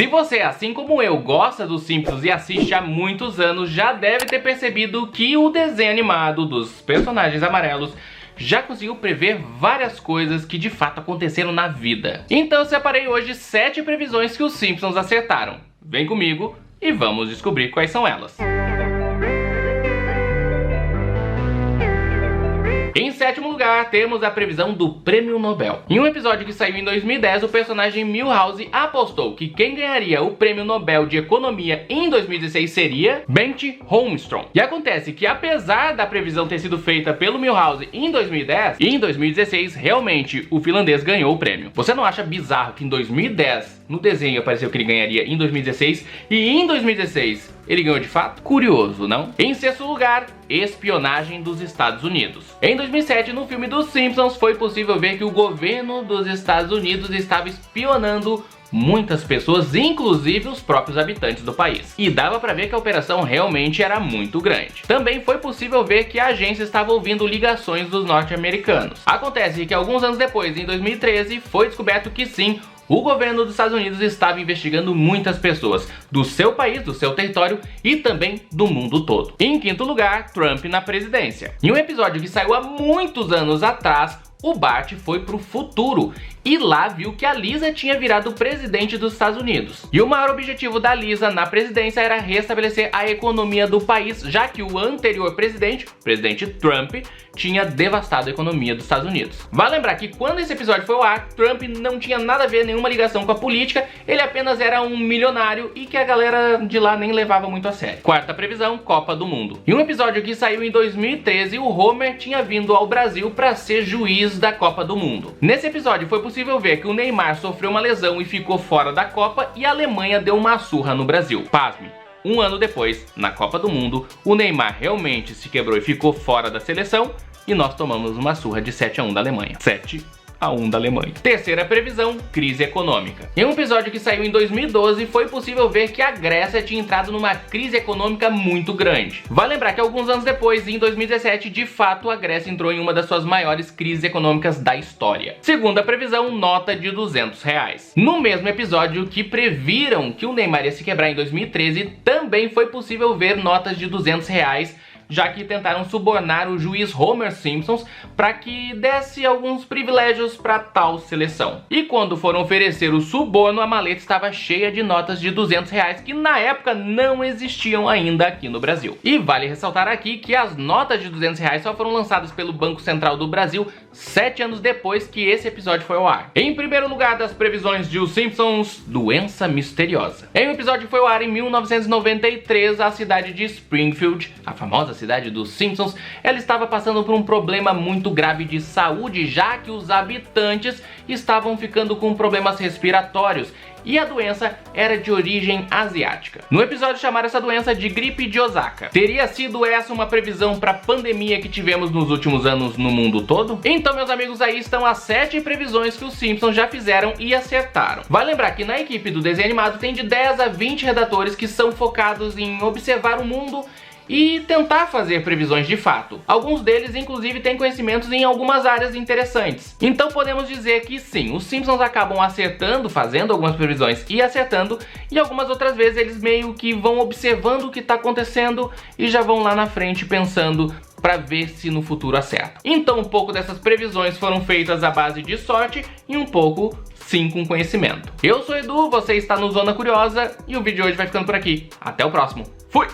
Se você, assim como eu, gosta dos Simpsons e assiste há muitos anos, já deve ter percebido que o desenho animado dos personagens amarelos já conseguiu prever várias coisas que de fato aconteceram na vida. Então eu separei hoje 7 previsões que os Simpsons acertaram. Vem comigo e vamos descobrir quais são elas. Em sétimo lugar, temos a previsão do Prêmio Nobel. Em um episódio que saiu em 2010, o personagem Milhouse apostou que quem ganharia o Prêmio Nobel de Economia em 2016 seria Bengt Holmström. E acontece que, apesar da previsão ter sido feita pelo Milhouse em 2010, em 2016, realmente, o finlandês ganhou o prêmio. Você não acha bizarro que em 2010, no desenho, apareceu que ele ganharia em 2016, e em 2016... ele ganhou de fato? Curioso, não? Em sexto lugar, espionagem dos Estados Unidos. Em 2007, no filme dos Simpsons, foi possível ver que o governo dos Estados Unidos estava espionando muitas pessoas, inclusive os próprios habitantes do país. E dava pra ver que a operação realmente era muito grande. Também foi possível ver que a agência estava ouvindo ligações dos norte-americanos. Acontece que alguns anos depois, em 2013, foi descoberto que sim, o governo dos Estados Unidos estava investigando muitas pessoas do seu país, do seu território e também do mundo todo. Em quinto lugar, Trump na presidência. Em um episódio que saiu há muitos anos atrás, o Bart foi pro futuro e lá viu que a Lisa tinha virado presidente dos Estados Unidos. E o maior objetivo da Lisa na presidência era restabelecer a economia do país, já que o anterior presidente, o presidente Trump, tinha devastado a economia dos Estados Unidos. Vale lembrar que quando esse episódio foi ao ar, Trump não tinha nada a ver, nenhuma ligação com a política, ele apenas era um milionário e que a galera de lá nem levava muito a sério. Quarta previsão, Copa do Mundo. Em um episódio que saiu em 2013, o Homer tinha vindo ao Brasil para ser juiz da Copa do Mundo. Nesse episódio foi possível ver que o Neymar sofreu uma lesão e ficou fora da Copa e a Alemanha deu uma surra no Brasil. Pasme. Um ano depois, na Copa do Mundo, o Neymar realmente se quebrou e ficou fora da seleção e nós tomamos uma surra de 7-1 da Alemanha. 7-1 da Alemanha. Terceira previsão, crise econômica. Em um episódio que saiu em 2012, foi possível ver que a Grécia tinha entrado numa crise econômica muito grande. Vale lembrar que alguns anos depois, em 2017, de fato, a Grécia entrou em uma das suas maiores crises econômicas da história. Segunda previsão, nota de R$200. No mesmo episódio que previram que o Neymar ia se quebrar em 2013, também foi possível ver notas de R$200, já que tentaram subornar o juiz Homer Simpson para que desse alguns privilégios para tal seleção. E quando foram oferecer o suborno, a maleta estava cheia de notas de R$200 que na época não existiam ainda aqui no Brasil. E vale ressaltar aqui que as notas de R$200 só foram lançadas pelo Banco Central do Brasil 7 anos depois que esse episódio foi ao ar. Em primeiro lugar das previsões de Os Simpsons, doença misteriosa. Em um episódio que foi ao ar em 1993, a cidade de Springfield, a famosa cidade dos Simpsons, ela estava passando por um problema muito grave de saúde, já que os habitantes estavam ficando com problemas respiratórios e a doença era de origem asiática. No episódio chamaram essa doença de gripe de Osaka. Teria sido essa uma previsão para a pandemia que tivemos nos últimos anos no mundo todo? Então, meus amigos, aí estão as 7 previsões que os Simpsons já fizeram e acertaram. Vale lembrar que na equipe do desenho animado tem de 10 a 20 redatores que são focados em observar o mundo e tentar fazer previsões de fato. Alguns deles, inclusive, têm conhecimentos em algumas áreas interessantes. Então podemos dizer que sim, os Simpsons acabam acertando, fazendo algumas previsões e acertando, e algumas outras vezes eles meio que vão observando o que está acontecendo e já vão lá na frente pensando para ver se no futuro acerta. Então um pouco dessas previsões foram feitas à base de sorte e um pouco sim com conhecimento. Eu sou Edu, você está no Zona Curiosa e o vídeo de hoje vai ficando por aqui. Até o próximo. Fui!